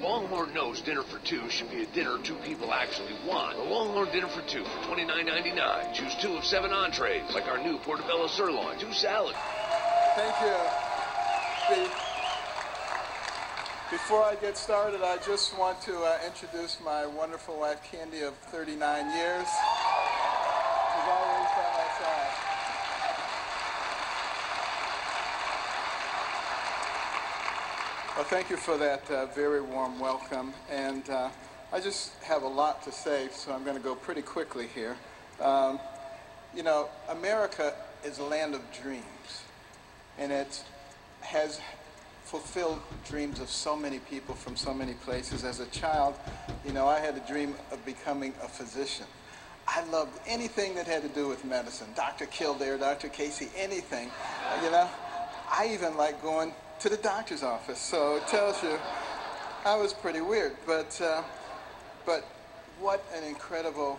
Longhorn knows dinner for two should be a dinner two people actually want. A Longhorn dinner for two for $29.99. Choose 2 of 7 entrees, like our new portobello sirloin, 2 salads. Thank you. Before I get started, I just want to introduce my wonderful wife, Candy, of 39 years. She's always by my side. Well, thank you for that very warm welcome. And I just have a lot to say, so I'm going to go pretty quickly here. You know, America is a land of dreams, and it has fulfilled dreams of so many people from so many places. As a child, you know, I had a dream of becoming a physician. I loved anything that had to do with medicine. Dr. Kildare, Dr. Casey, anything. You know, I even liked going to the doctor's office, so it tells you I was pretty weird. But what an incredible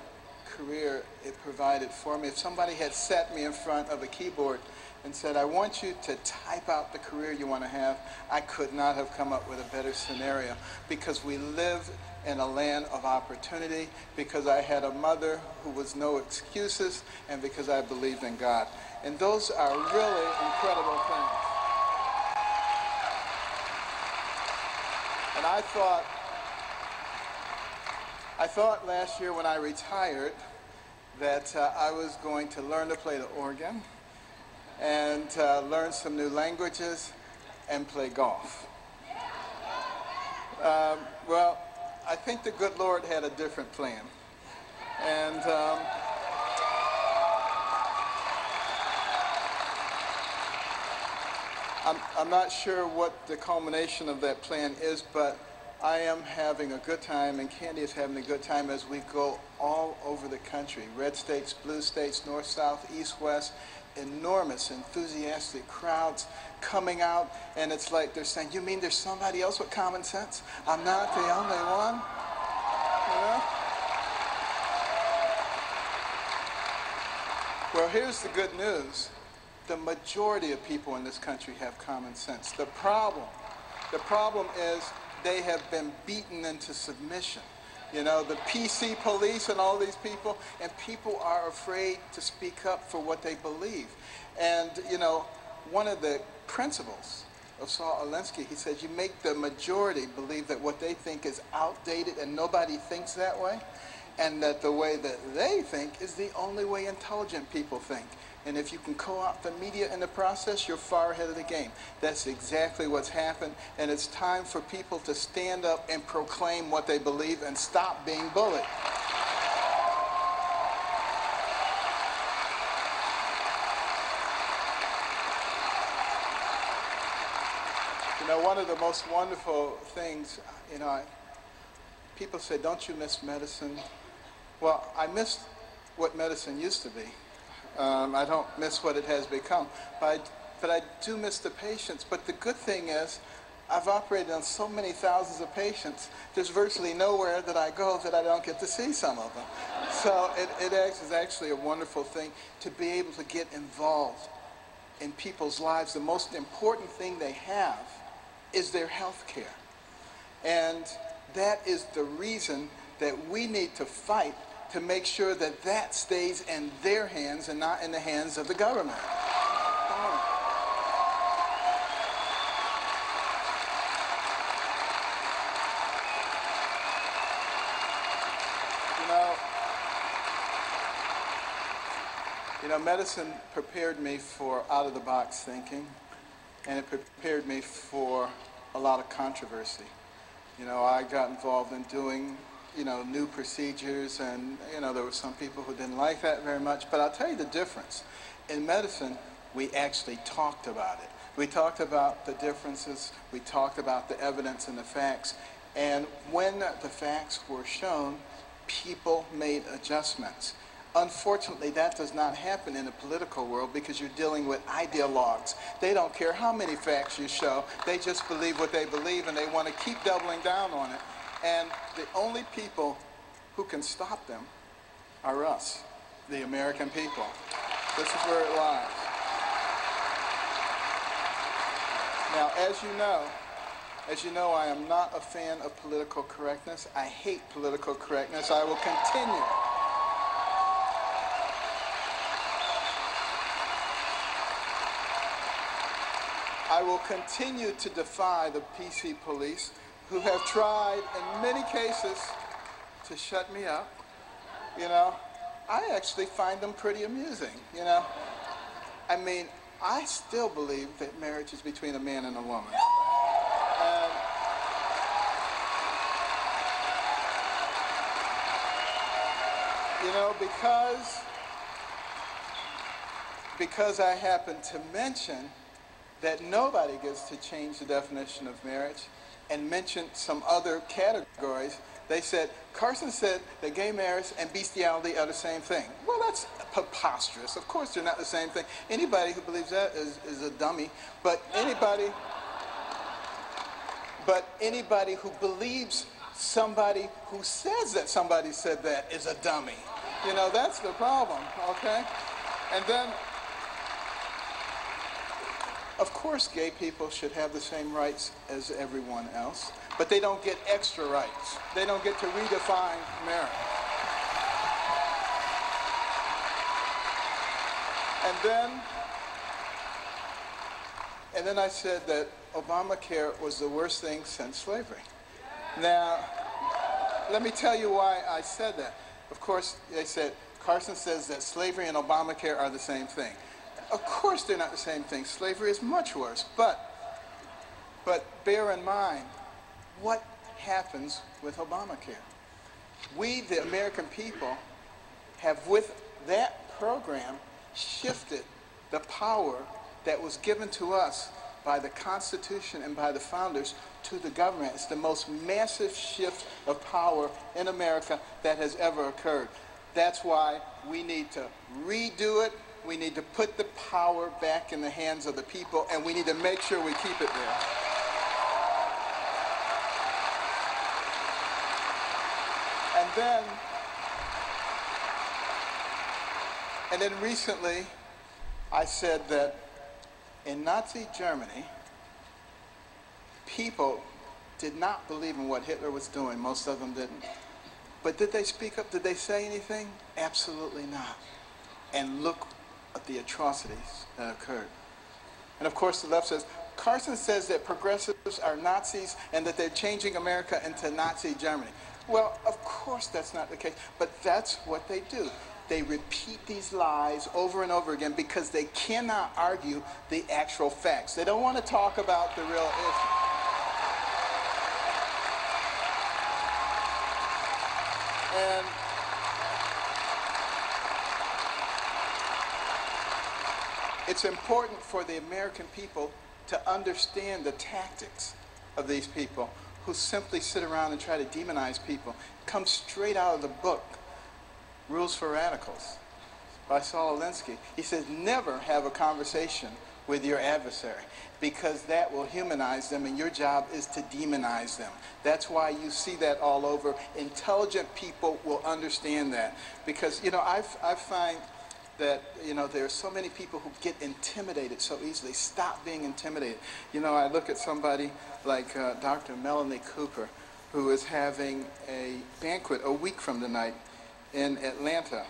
career it provided for me. If somebody had sat me in front of a keyboard and said, I want you to type out the career you want to have, I could not have come up with a better scenario, because we live in a land of opportunity, because I had a mother who was no excuses, and because I believed in God. And those are really incredible things. And I thought last year when I retired that I was going to learn to play the organ and learn some new languages and play golf. Well, I think the good Lord had a different plan. And I'm not sure what the culmination of that plan is, but I am having a good time, and Candy is having a good time as we go all over the country. Red states, blue states, north, south, east, west. Enormous, enthusiastic crowds coming out, and it's like they're saying, you mean there's somebody else with common sense? I'm not the only one? You know? Well, here's the good news. The majority of people in this country have common sense. The problem is they have been beaten into submission. You know, the PC police and all these people, and people are afraid to speak up for what they believe. And, you know, one of the principles of Saul Alinsky, he says, you make the majority believe that what they think is outdated and nobody thinks that way, and that the way that they think is the only way intelligent people think. And if you can co-opt the media in the process, you're far ahead of the game. That's exactly what's happened, and it's time for people to stand up and proclaim what they believe and stop being bullied. You know, one of the most wonderful things, you know, people say, don't you miss medicine? Well, I miss what medicine used to be. I don't miss what it has become, but I do miss the patients. But the good thing is, I've operated on so many thousands of patients, there's virtually nowhere that I go that I don't get to see some of them. So it is actually a wonderful thing to be able to get involved in people's lives. The most important thing they have is their health care. And that is the reason that we need to fight to make sure that that stays in their hands and not in the hands of the government. You know, medicine prepared me for out-of-the-box thinking, and it prepared me for a lot of controversy. You know, I got involved in doing, you know, new procedures, and, you know, there were some people who didn't like that very much. But I'll tell you the difference. In medicine, we actually talked about it. We talked about the differences. We talked about the evidence and the facts. And when the facts were shown, people made adjustments. Unfortunately, that does not happen in the political world, because you're dealing with ideologues. They don't care how many facts you show. They just believe what they believe, and they want to keep doubling down on it. And the only people who can stop them are us, the American people. This is where it lies. Now, As you know, I am not a fan of political correctness. I hate political correctness. I will continue. I will continue to defy the PC police who have tried in many cases to shut me up. You know, I actually find them pretty amusing, you know. I mean, I still believe that marriage is between a man and a woman. And you know, because I happen to mention that nobody gets to change the definition of marriage and mention some other categories, they said, Carson said that gay marriage and bestiality are the same thing. Well, that's preposterous. Of course they're not the same thing. Anybody who believes that is a dummy. But anybody who believes somebody who says that somebody said that is a dummy. You know, that's the problem, okay? And then, of course, gay people should have the same rights as everyone else, but they don't get extra rights. They don't get to redefine marriage. And then I said that Obamacare was the worst thing since slavery. Now, let me tell you why I said that. Of course, they said, Carson says that slavery and Obamacare are the same thing. Of course they're not the same thing. Slavery is much worse. But bear in mind what happens with Obamacare. We, the American people, have with that program shifted the power that was given to us by the Constitution and by the founders to the government. It's the most massive shift of power in America that has ever occurred. That's why we need to redo it. We need to put the power back in the hands of the people, and we need to make sure we keep it there. And then recently, I said that in Nazi Germany, people did not believe in what Hitler was doing. Most of them didn't. But did they speak up? Did they say anything? Absolutely not. And look at the atrocities that occurred. And of course, the left says, Carson says that progressives are Nazis and that they're changing America into Nazi Germany. Well, of course that's not the case, but that's what they do. They repeat these lies over and over again because they cannot argue the actual facts. They don't want to talk about the real issue. And it's important for the American people to understand the tactics of these people who simply sit around and try to demonize people. It comes straight out of the book, Rules for Radicals, by Saul Alinsky. He says, never have a conversation with your adversary because that will humanize them and your job is to demonize them. That's why you see that all over. Intelligent people will understand that because, you know, I find that, you know, there are so many people who get intimidated so easily. Stop being intimidated. You know, I look at somebody like Dr. Melanie Cooper, who is having a banquet a week from tonight in Atlanta,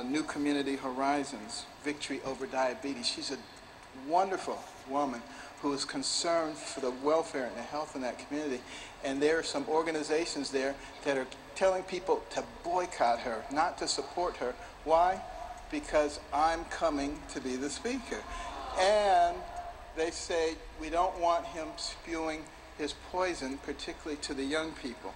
New Community Horizons, Victory Over Diabetes. She's a wonderful woman who is concerned for the welfare and the health in that community. And there are some organizations there that are telling people to boycott her, not to support her. Why? Because I'm coming to be the speaker. And they say we don't want him spewing his poison, particularly to the young people.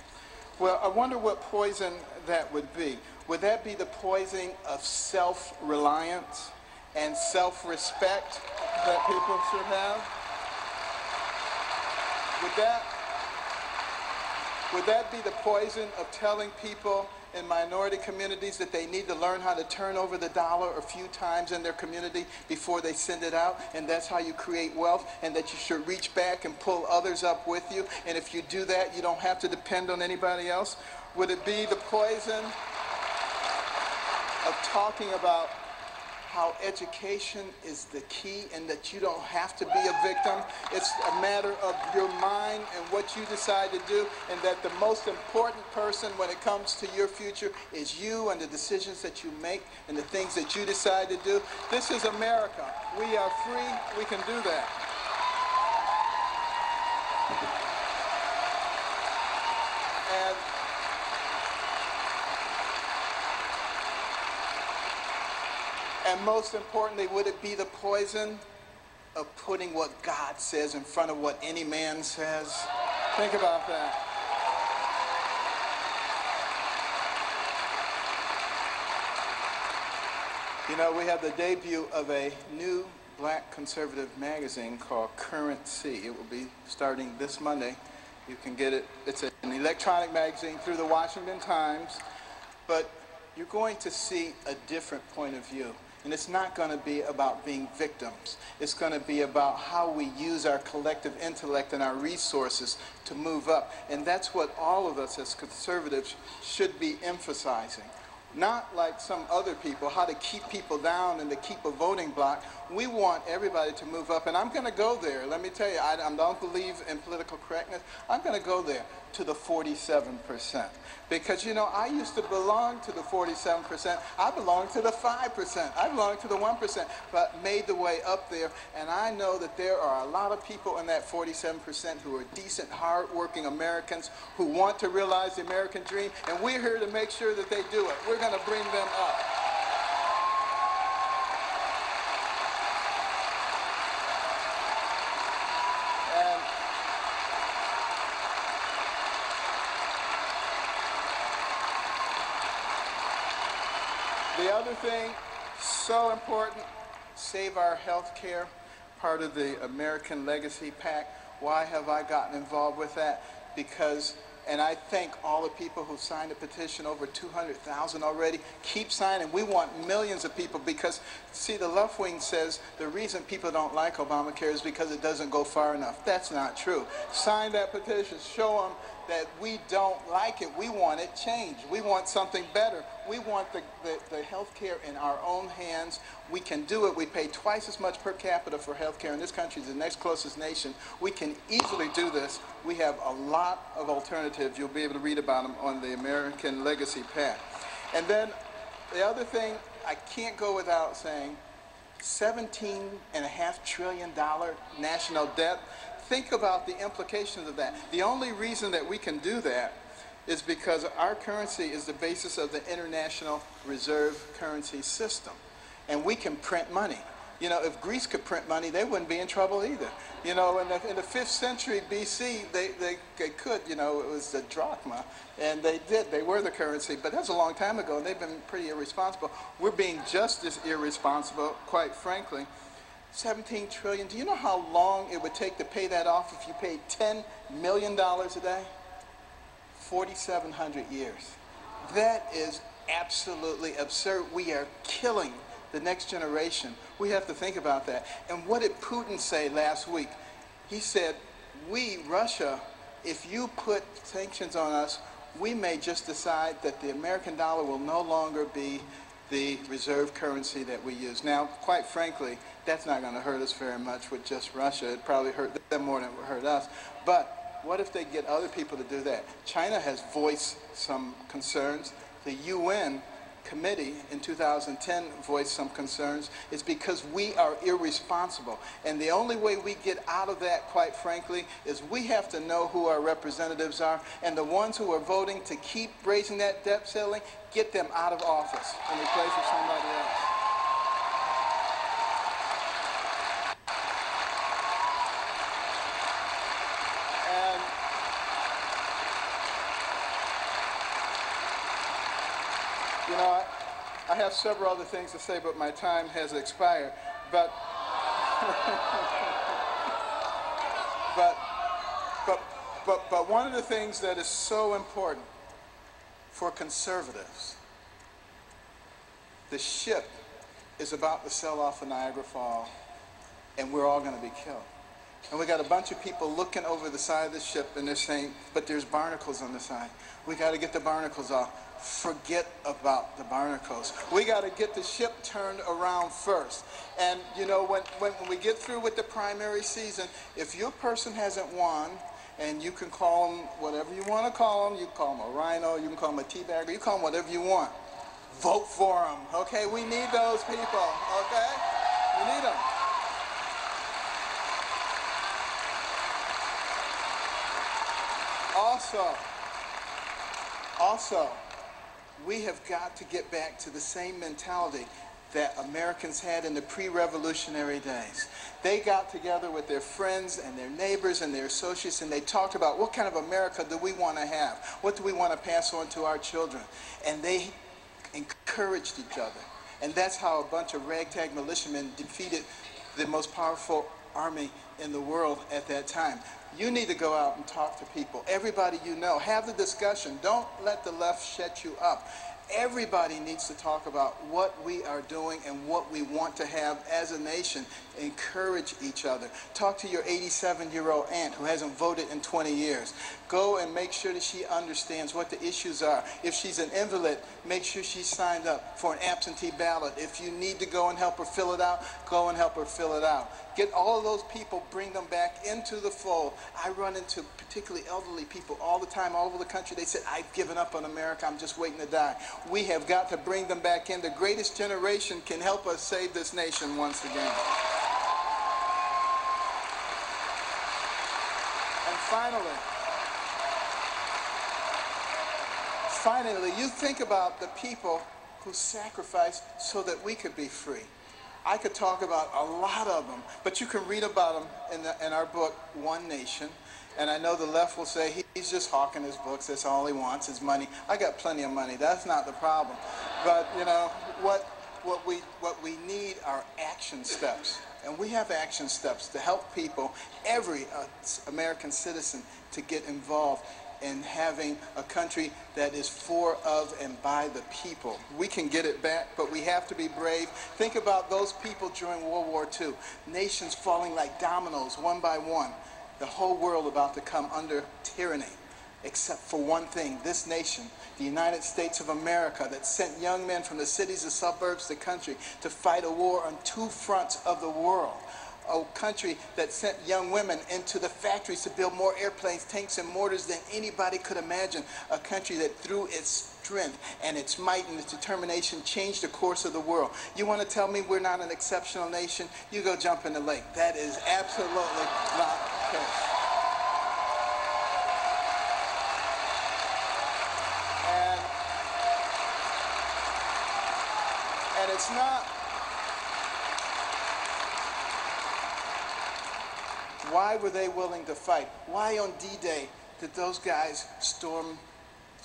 Well, I wonder what poison that would be. Would that be the poison of self-reliance and self-respect that people should have? Would that be the poison of telling people in minority communities that they need to learn how to turn over the dollar a few times in their community before they send it out, and that's how you create wealth, and that you should reach back and pull others up with you, and if you do that, you don't have to depend on anybody else? Would it be the poison of talking about how education is the key and that you don't have to be a victim. It's a matter of your mind and what you decide to do, and that the most important person when it comes to your future is you and the decisions that you make and the things that you decide to do. This is America. We are free. We can do that. And most importantly, would it be the poison of putting what God says in front of what any man says? Think about that. You know, we have the debut of a new black conservative magazine called Currency. It will be starting this Monday. You can get it. It's an electronic magazine through the Washington Times. But you're going to see a different point of view. And it's not going to be about being victims. It's going to be about how we use our collective intellect and our resources to move up. And that's what all of us as conservatives should be emphasizing. Not like some other people, how to keep people down and to keep a voting block. We want everybody to move up. And I'm going to go there. Let me tell you, I don't believe in political correctness. I'm going to go there to the 47%. Because, you know, I used to belong to the 47%. I belonged to the 5%. I belonged to the 1%, but made the way up there. And I know that there are a lot of people in that 47% who are decent, hard-working Americans who want to realize the American dream. And we're here to make sure that they do it. We're going to bring them up. The other thing, so important, save our health care, part of the American Legacy PAC. Why have I gotten involved with that? Because, and I thank all the people who signed the petition, over 200,000 already. Keep signing. We want millions of people because, see, the left wing says the reason people don't like Obamacare is because it doesn't go far enough. That's not true. Sign that petition. Show them that we don't like it. We want it changed. We want something better. We want the health care in our own hands. We can do it. We pay twice as much per capita for health care in this country as the next closest nation. We can easily do this. We have a lot of alternatives. You'll be able to read about them on the American Legacy PAC. And then the other thing, I can't go without saying, $17.5 trillion national debt. Think about the implications of that. The only reason that we can do that is because our currency is the basis of the international reserve currency system. And we can print money. You know, if Greece could print money, they wouldn't be in trouble either. You know, in the 5th century BC, they could, you know, it was the drachma, and they did. They were the currency, but that was a long time ago, and they've been pretty irresponsible. We're being just as irresponsible, quite frankly. 17 trillion. Do you know how long it would take to pay that off if you paid $10 million a day? 4,700 years. That is absolutely absurd. We are killing the next generation. We have to think about that. And what did Putin say last week? He said, we, Russia, if you put sanctions on us, we may just decide that the American dollar will no longer be the reserve currency that we use. Now, quite frankly, that's not going to hurt us very much with just Russia. It probably hurt them more than it would hurt us. But what if they get other people to do that? China has voiced some concerns. The UN committee in 2010 voiced some concerns. It's because we are irresponsible. And the only way we get out of that, quite frankly, is we have to know who our representatives are. And the ones who are voting to keep raising that debt ceiling, get them out of office and replace with somebody else. You know, I have several other things to say, but my time has expired. But one of the things that is so important for conservatives, the ship is about to sail off of Niagara Falls, and we're all going to be killed. And we got a bunch of people looking over the side of the ship, and they're saying, but there's barnacles on the side. We got to get the barnacles off. Forget about the barnacles. We got to get the ship turned around first. And you know, when we get through with the primary season, if your person hasn't won, and you can call them whatever you want to call them, you can call them a rhino, you can call them a teabagger, you call them whatever you want. Vote for them, okay? We need those people, okay? We need them. Also, we have got to get back to the same mentality that Americans had in the pre-revolutionary days. They got together with their friends and their neighbors and their associates, and they talked about what kind of America do we want to have? What do we want to pass on to our children? And they encouraged each other. And that's how a bunch of ragtag militiamen defeated the most powerful army in the world at that time. You need to go out and talk to people. Everybody you know. Have the discussion. Don't let the left shut you up. Everybody needs to talk about what we are doing and what we want to have as a nation. Encourage each other. Talk to your 87-year-old aunt who hasn't voted in 20 years. Go and make sure that she understands what the issues are. If she's an invalid, make sure she's signed up for an absentee ballot. If you need to go and help her fill it out, go and help her fill it out. Get all of those people, bring them back into the fold. I run into particularly elderly people all the time, all over the country. They said, I've given up on America, I'm just waiting to die. We have got to bring them back in. The greatest generation can help us save this nation once again. And finally, you think about the people who sacrificed so that we could be free. I could talk about a lot of them, but you can read about them in our book, One Nation. And I know the left will say, he's just hawking his books, that's all he wants is money. I got plenty of money, that's not the problem. But you know, what we need are action steps. And we have action steps to help people, every American citizen, to get involved in having a country that is for, of, and by the people. We can get it back, but we have to be brave. Think about those people during World War II. Nations falling like dominoes, one by one. The whole world about to come under tyranny, except for one thing. This nation, the United States of America, that sent young men from the cities and suburbs to the country to fight a war on two fronts of the world. A country that sent young women into the factories to build more airplanes, tanks, and mortars than anybody could imagine. A country that through its strength and its might and its determination changed the course of the world. You want to tell me we're not an exceptional nation? You go jump in the lake. That is absolutely not the case. And it's not. Why were they willing to fight? Why on D-Day did those guys storm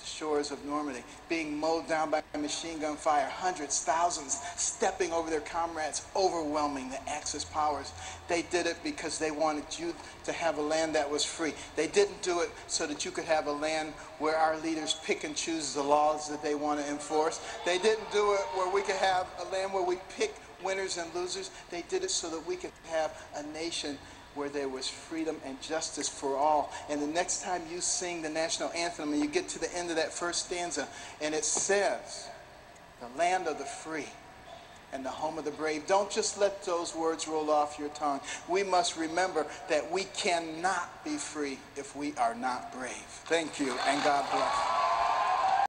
the shores of Normandy, being mowed down by machine gun fire, hundreds, thousands, stepping over their comrades, overwhelming the Axis powers? They did it because they wanted you to have a land that was free. They didn't do it so that you could have a land where our leaders pick and choose the laws that they want to enforce. They didn't do it where we could have a land where we pick winners and losers. They did it so that we could have a nation where there was freedom and justice for all. And the next time you sing the national anthem and you get to the end of that first stanza and it says, the land of the free and the home of the brave, don't just let those words roll off your tongue. We must remember that we cannot be free if we are not brave. Thank you, and God bless.